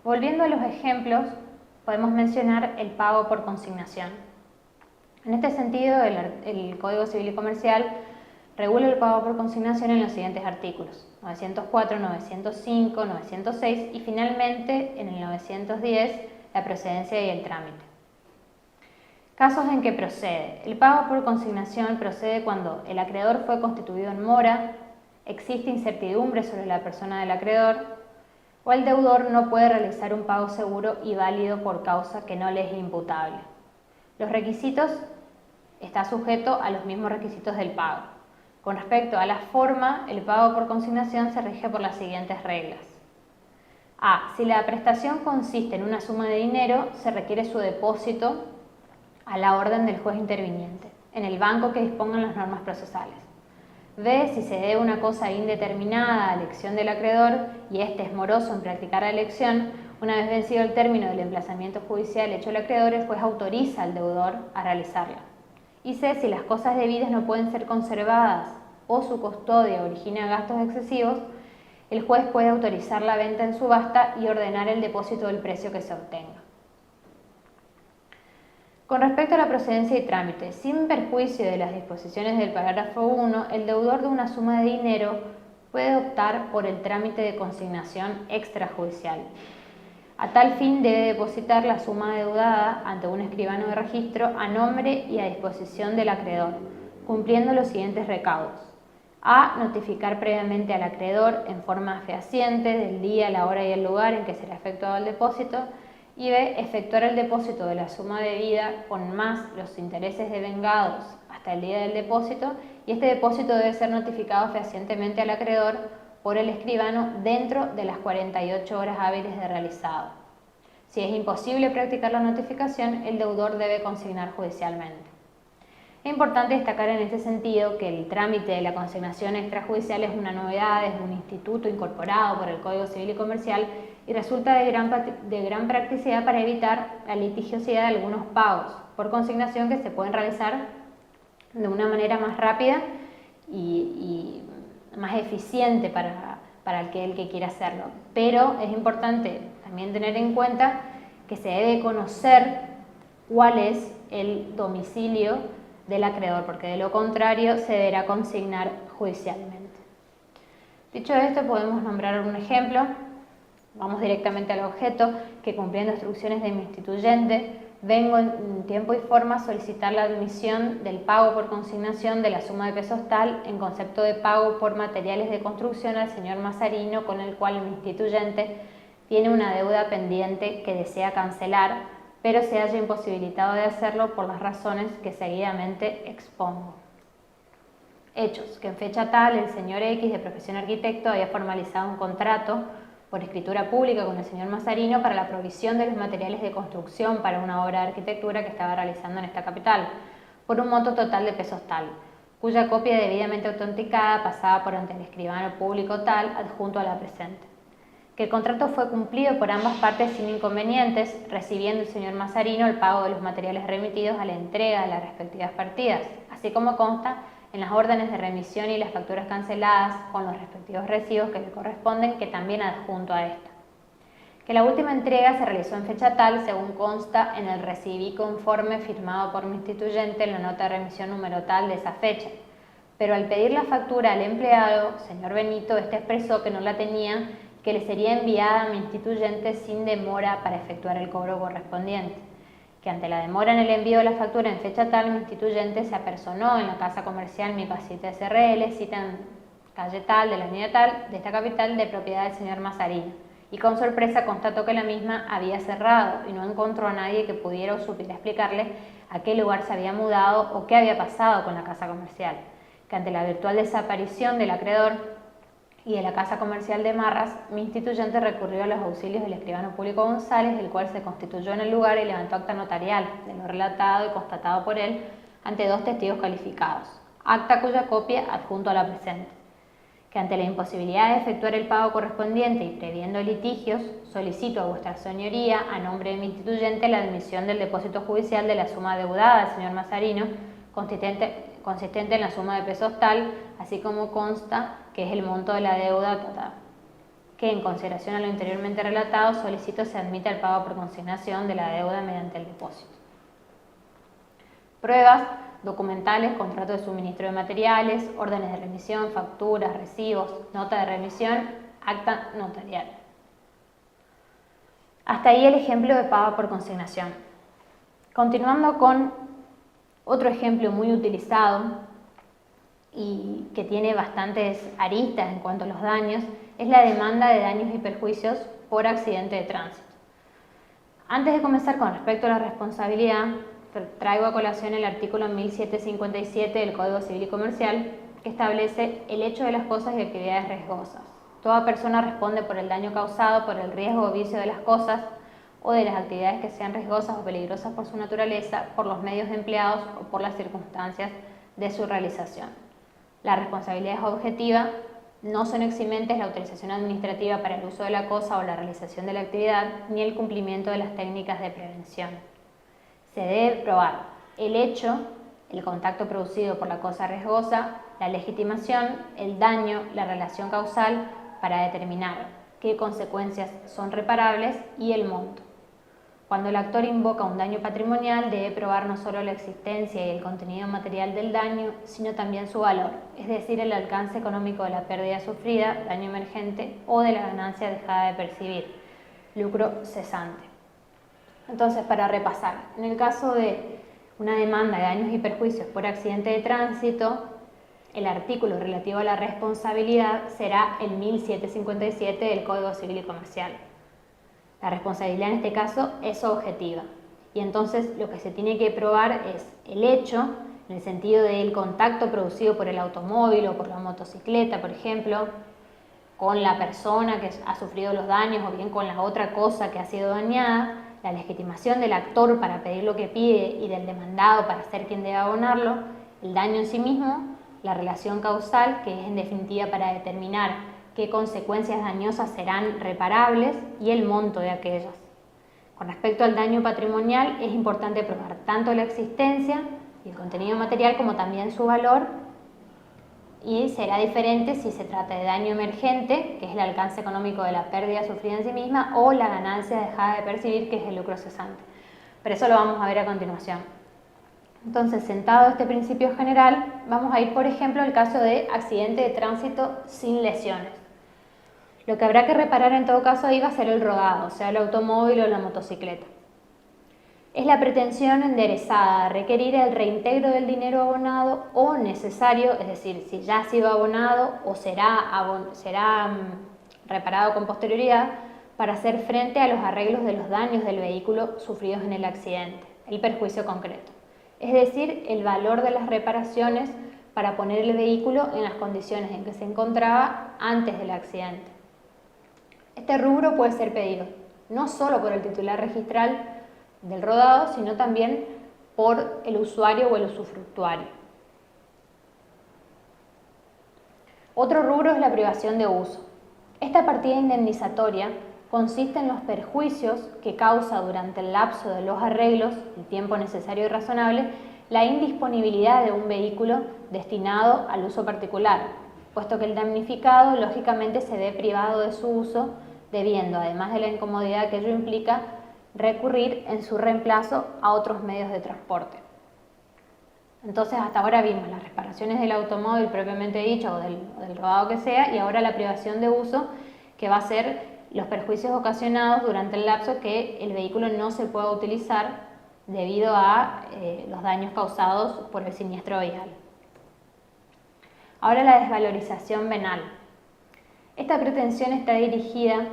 Volviendo a los ejemplos, podemos mencionar el pago por consignación. En este sentido, el Código Civil y Comercial regula el pago por consignación en los siguientes artículos: 904, 905, 906 y finalmente en el 910 la procedencia y el trámite. Casos en que procede. El pago por consignación procede cuando el acreedor fue constituido en mora, existe incertidumbre sobre la persona del acreedor o el deudor no puede realizar un pago seguro y válido por causa que no le es imputable. Los requisitos está sujeto a los mismos requisitos del pago. Con respecto a la forma, el pago por consignación se rige por las siguientes reglas. A. Si la prestación consiste en una suma de dinero, se requiere su depósito a la orden del juez interviniente, en el banco que dispongan las normas procesales. B. Si se debe una cosa indeterminada a elección del acreedor y éste es moroso en practicar la elección, una vez vencido el término del emplazamiento judicial hecho el acreedor, el juez autoriza al deudor a realizarla. Y C. Si las cosas debidas no pueden ser conservadas o su custodia origina gastos excesivos, el juez puede autorizar la venta en subasta y ordenar el depósito del precio que se obtenga. Con respecto a la procedencia y trámite, sin perjuicio de las disposiciones del parágrafo 1, el deudor de una suma de dinero puede optar por el trámite de consignación extrajudicial. A tal fin debe depositar la suma deudada ante un escribano de registro a nombre y a disposición del acreedor, cumpliendo los siguientes recaudos. A. Notificar previamente al acreedor en forma fehaciente del día, la hora y el lugar en que será efectuado el depósito. Y B. Efectuar el depósito de la suma debida con más los intereses devengados hasta el día del depósito, y este depósito debe ser notificado fehacientemente al acreedor por el escribano dentro de las 48 horas hábiles de realizado. Si es imposible practicar la notificación, el deudor debe consignar judicialmente. Es importante destacar en este sentido que el trámite de la consignación extrajudicial es una novedad, es un instituto incorporado por el Código Civil y Comercial y resulta de gran practicidad para evitar la litigiosidad de algunos pagos por consignación que se pueden realizar de una manera más rápida y más eficiente para el que quiera hacerlo. Pero es importante también tener en cuenta que se debe conocer cuál es el domicilio del acreedor, porque de lo contrario se deberá consignar judicialmente. Dicho esto, podemos nombrar un ejemplo. Vamos directamente al objeto, que cumpliendo instrucciones de mi instituyente, vengo en tiempo y forma a solicitar la admisión del pago por consignación de la suma de pesos tal en concepto de pago por materiales de construcción al señor Mazarino, con el cual mi instituyente tiene una deuda pendiente que desea cancelar, pero se haya imposibilitado de hacerlo por las razones que seguidamente expongo. Hechos: que en fecha tal el señor X, de profesión arquitecto, había formalizado un contrato por escritura pública con el señor Mazarino para la provisión de los materiales de construcción para una obra de arquitectura que estaba realizando en esta capital, por un monto total de pesos tal, cuya copia debidamente autenticada pasaba por ante el escribano público tal, adjunto a la presente. Que el contrato fue cumplido por ambas partes sin inconvenientes, recibiendo el señor Mazarino el pago de los materiales remitidos a la entrega de las respectivas partidas, así como consta en las órdenes de remisión y las facturas canceladas con los respectivos recibos que le corresponden, que también adjunto a esta. Que la última entrega se realizó en fecha tal, según consta en el recibí conforme firmado por mi instituyente en la nota de remisión número tal de esa fecha. Pero al pedir la factura al empleado, señor Benito, este expresó que no la tenía, que le sería enviada a mi instituyente sin demora para efectuar el cobro correspondiente. Que ante la demora en el envío de la factura en fecha tal, mi instituyente se apersonó en la casa comercial Mi Casita SRL, cita en calle tal, de la avenida tal, de esta capital, de propiedad del señor Mazarino, y con sorpresa constató que la misma había cerrado y no encontró a nadie que pudiera o supiera explicarle a qué lugar se había mudado o qué había pasado con la casa comercial. Que ante la virtual desaparición del acreedor y de la casa comercial de Marras, mi instituyente recurrió a los auxilios del escribano público González, el cual se constituyó en el lugar y levantó acta notarial de lo relatado y constatado por él ante 2 testigos calificados, acta cuya copia adjunto a la presente. Que ante la imposibilidad de efectuar el pago correspondiente y previendo litigios, solicito a vuestra señoría, a nombre de mi instituyente, la admisión del depósito judicial de la suma deudada al señor Mazarino, consistente en la suma de pesos tal, así como consta que es el monto de la deuda total. que, en consideración a lo anteriormente relatado, solicito se admita el pago por consignación de la deuda mediante el depósito. Pruebas documentales, contrato de suministro de materiales, órdenes de remisión, facturas, recibos, nota de remisión, acta notarial. Hasta ahí el ejemplo de pago por consignación. Continuando con otro ejemplo muy utilizado y que tiene bastantes aristas en cuanto a los daños, es la demanda de daños y perjuicios por accidente de tránsito. Antes de comenzar con respecto a la responsabilidad, traigo a colación el artículo 1757 del Código Civil y Comercial, que establece el hecho de las cosas y actividades riesgosas. Toda persona responde por el daño causado por el riesgo o vicio de las cosas o de las actividades que sean riesgosas o peligrosas por su naturaleza, por los medios empleados o por las circunstancias de su realización. La responsabilidad es objetiva, no son eximentes la autorización administrativa para el uso de la cosa o la realización de la actividad, ni el cumplimiento de las técnicas de prevención. Se debe probar el hecho, el contacto producido por la cosa riesgosa, la legitimación, el daño, la relación causal para determinar qué consecuencias son reparables y el monto. Cuando el actor invoca un daño patrimonial, debe probar no solo la existencia y el contenido material del daño, sino también su valor, es decir, el alcance económico de la pérdida sufrida, daño emergente o de la ganancia dejada de percibir, lucro cesante. Entonces, para repasar, en el caso de una demanda de daños y perjuicios por accidente de tránsito, el artículo relativo a la responsabilidad será el 1757 del Código Civil y Comercial. La responsabilidad en este caso es objetiva y entonces lo que se tiene que probar es el hecho, en el sentido del contacto producido por el automóvil o por la motocicleta, por ejemplo, con la persona que ha sufrido los daños o bien con la otra cosa que ha sido dañada, la legitimación del actor para pedir lo que pide y del demandado para ser quien debe abonarlo, el daño en sí mismo, la relación causal, que es en definitiva para determinar qué consecuencias dañosas serán reparables y el monto de aquellas. Con respecto al daño patrimonial, es importante probar tanto la existencia y el contenido material como también su valor, y será diferente si se trata de daño emergente, que es el alcance económico de la pérdida sufrida en sí misma, o la ganancia dejada de percibir, que es el lucro cesante. Pero eso lo vamos a ver a continuación. Entonces, sentado este principio general, vamos a ir, por ejemplo, al caso de accidente de tránsito sin lesiones. Lo que habrá que reparar en todo caso ahí va a ser el rodado, sea el automóvil o la motocicleta. Es la pretensión enderezada a requerir el reintegro del dinero abonado o necesario, es decir, si ya ha sido abonado o será reparado con posterioridad, para hacer frente a los arreglos de los daños del vehículo sufridos en el accidente, el perjuicio concreto. Es decir, el valor de las reparaciones para poner el vehículo en las condiciones en que se encontraba antes del accidente. Este rubro puede ser pedido no solo por el titular registral del rodado, sino también por el usuario o el usufructuario. Otro rubro es la privación de uso. Esta partida indemnizatoria consiste en los perjuicios que causa durante el lapso de los arreglos, el tiempo necesario y razonable, la indisponibilidad de un vehículo destinado al uso particular, puesto que el damnificado lógicamente se ve privado de su uso, debiendo, además de la incomodidad que ello implica, recurrir en su reemplazo a otros medios de transporte. Entonces, hasta ahora vimos las reparaciones del automóvil propiamente dicho o del rodado que sea, y ahora la privación de uso, que va a ser los perjuicios ocasionados durante el lapso que el vehículo no se pueda utilizar debido a los daños causados por el siniestro vial. Ahora la desvalorización venal. Esta pretensión está dirigida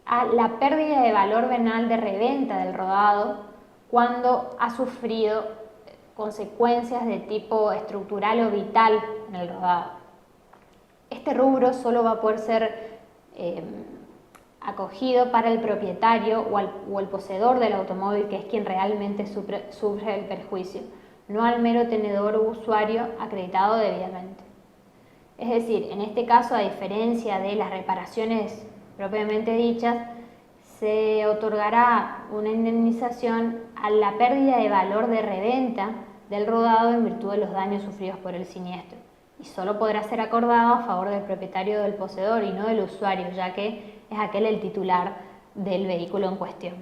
a la pérdida de valor venal de reventa del rodado cuando ha sufrido consecuencias de tipo estructural o vital en el rodado. Este rubro solo va a poder ser acogido para el propietario o el poseedor del automóvil, que es quien realmente sufre el perjuicio, no al mero tenedor o usuario acreditado debidamente. Es decir, en este caso, a diferencia de las reparaciones propiamente dichas, se otorgará una indemnización a la pérdida de valor de reventa del rodado en virtud de los daños sufridos por el siniestro. y solo podrá ser acordado a favor del propietario o del poseedor y no del usuario, ya que es aquel el titular del vehículo en cuestión.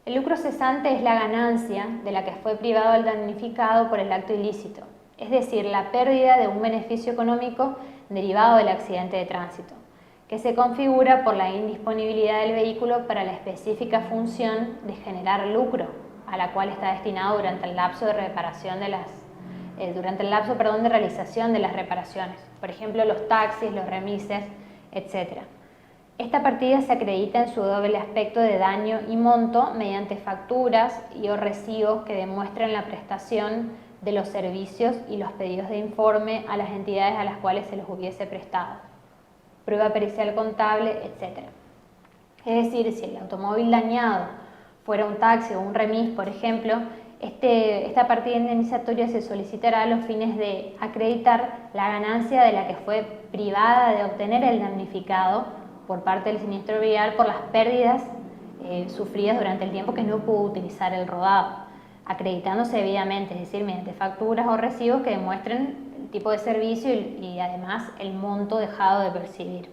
El lucro cesante es la ganancia de la que fue privado el damnificado por el acto ilícito, es decir, la pérdida de un beneficio económico derivado del accidente de tránsito, que se configura por la indisponibilidad del vehículo para la específica función de generar lucro, a la cual está destinado durante el lapso de reparación de de realización de las reparaciones, por ejemplo, los taxis, los remises, etc. Esta partida se acredita en su doble aspecto de daño y monto mediante facturas y o recibos que demuestran la prestación de los servicios y los pedidos de informe a las entidades a las cuales se los hubiese prestado, prueba pericial contable, etc. Es decir, si el automóvil dañado fuera un taxi o un remis, por ejemplo, esta partida indemnizatoria se solicitará a los fines de acreditar la ganancia de la que fue privada de obtener el damnificado por parte del siniestro vial por las pérdidas sufridas durante el tiempo que no pudo utilizar el rodado, acreditándose debidamente, es decir, mediante facturas o recibos que demuestren el tipo de servicio y además el monto dejado de percibir.